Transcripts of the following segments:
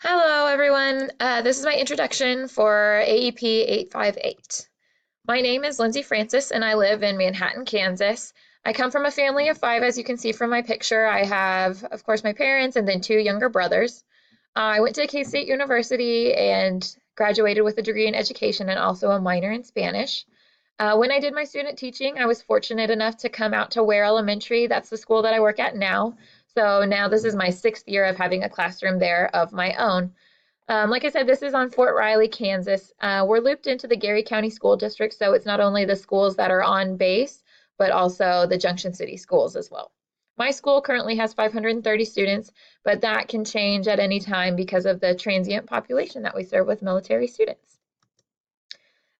Hello, everyone. This is my introduction for AEP 858. My name is Lindsay Francis, and I live in Manhattan, Kansas. I come from a family of five, as you can see from my picture. I have, of course, my parents and then two younger brothers. I went to K-State University and graduated with a degree in education and also a minor in Spanish. When I did my student teaching, I was fortunate enough to come out to Ware Elementary. That's the school that I work at now. So now this is my sixth year of having a classroom there of my own. Like I said, this is on Fort Riley, Kansas. We're looped into the Gary County School District, so it's not only the schools that are on base, but also the Junction City schools as well. My school currently has 530 students, but that can change at any time because of the transient population that we serve with military students.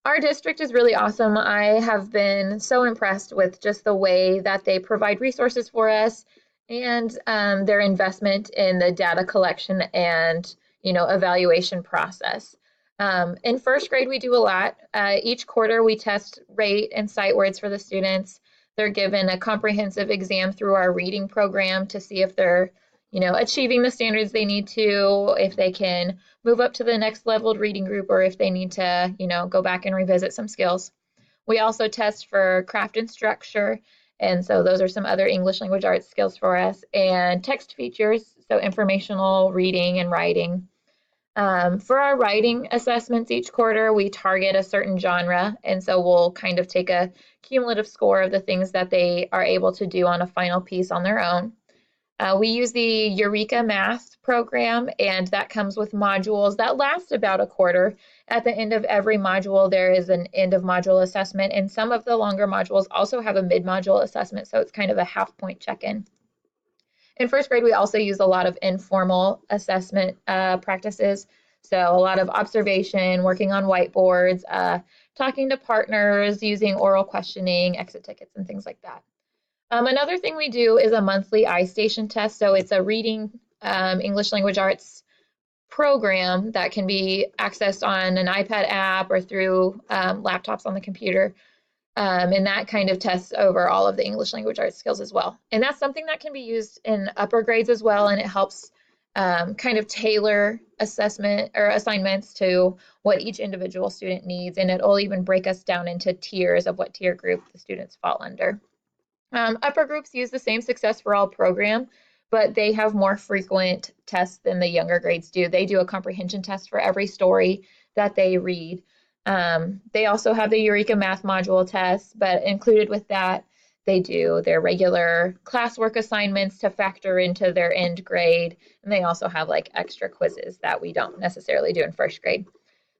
Our district is really awesome. I have been so impressed with just the way that they provide resources for us and their investment in the data collection and evaluation process. In first grade, we do a lot. Each quarter, we test rate and sight words for the students. They're given a comprehensive exam through our reading program to see if they're achieving the standards they need to, if they can move up to the next leveled reading group, or if they need to, go back and revisit some skills. We also test for craft and structure, and so those are some other English language arts skills for us, and text features, so informational reading and writing. For our writing assessments each quarter, we target a certain genre, and so we'll kind of take a cumulative score of the things that they are able to do on a final piece on their own. We use the Eureka Math program, and that comes with modules that last about a quarter. At the end of every module, there is an end of module assessment, and some of the longer modules also have a mid-module assessment, so it's kind of a half-point check-in. In first grade, we also use a lot of informal assessment practices, so a lot of observation, working on whiteboards, talking to partners, using oral questioning, exit tickets, and things like that. Another thing we do is a monthly iStation test. So it's a reading English language arts program that can be accessed on an iPad app or through laptops on the computer. And that kind of tests over all of the English language arts skills as well. And that's something that can be used in upper grades as well. And it helps kind of tailor assessment or assignments to what each individual student needs. And it'll even break us down into tiers of what tier group the students fall under. Upper groups use the same Success for All program, but they have more frequent tests than the younger grades do. They do a comprehension test for every story that they read. They also have the Eureka Math module test, but included with that, they do their regular classwork assignments to factor into their end grade, and they also have like extra quizzes that we don't necessarily do in first grade.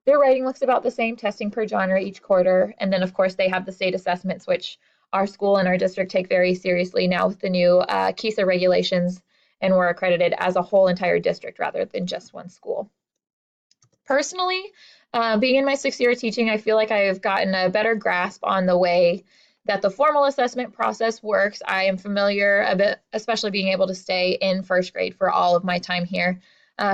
Their writing looks about the same, testing per genre each quarter, and then of course they have the state assessments, which our school and our district take very seriously now with the new KISA regulations, and we're accredited as a whole entire district rather than just one school. Personally, being in my sixth year of teaching, I feel like I've gotten a better grasp on the way that the formal assessment process works. I am familiar a bit, especially being able to stay in first grade for all of my time here,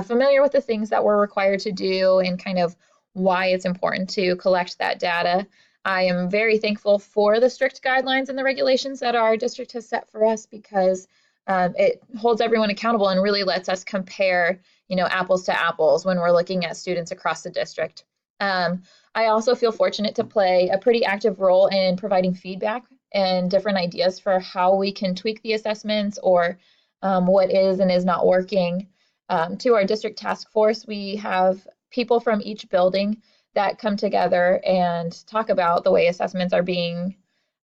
familiar with the things that we're required to do and kind of why it's important to collect that data. I am very thankful for the strict guidelines and the regulations that our district has set for us because it holds everyone accountable and really lets us compare, apples to apples when we're looking at students across the district. I also feel fortunate to play a pretty active role in providing feedback and different ideas for how we can tweak the assessments or what is and is not working. To our district task force, we have people from each building that come together and talk about the way assessments are being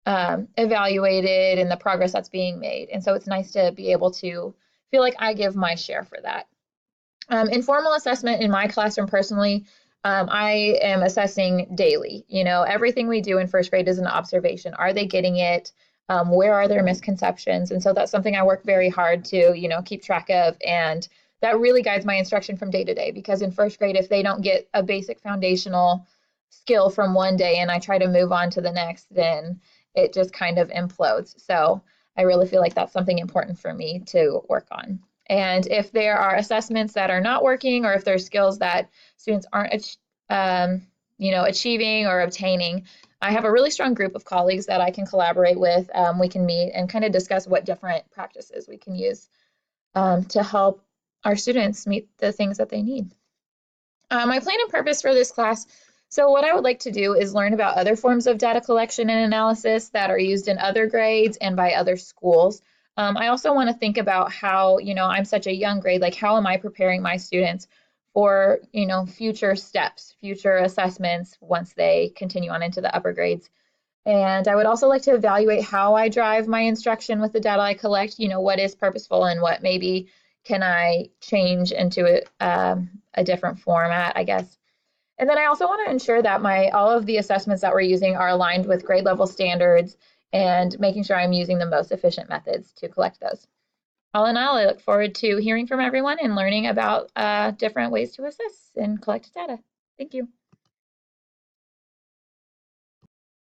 evaluated and the progress that's being made. And so it's nice to be able to feel like I give my share for that. Informal assessment in my classroom personally, I am assessing daily. Everything we do in first grade is an observation. Are they getting it? Where are their misconceptions? And so that's something I work very hard to, keep track of, and that really guides my instruction from day to day, because in first grade, if they don't get a basic foundational skill from one day and I try to move on to the next, then it just kind of implodes. So I really feel like that's something important for me to work on. And if there are assessments that are not working, or if there's skills that students aren't, achieving or obtaining, I have a really strong group of colleagues that I can collaborate with. We can meet and kind of discuss what different practices we can use to help our students meet the things that they need. My plan and purpose for this class. So what I would like to do is learn about other forms of data collection and analysis that are used in other grades and by other schools. I also want to think about how, I'm such a young grade, like how am I preparing my students for, future steps, future assessments once they continue on into the upper grades. And I would also like to evaluate how I drive my instruction with the data I collect, what is purposeful and what maybe can I change into a different format, I guess. And then I also want to ensure that all of the assessments that we're using are aligned with grade level standards and making sure I'm using the most efficient methods to collect those. All in all, I look forward to hearing from everyone and learning about different ways to assess and collect data. Thank you.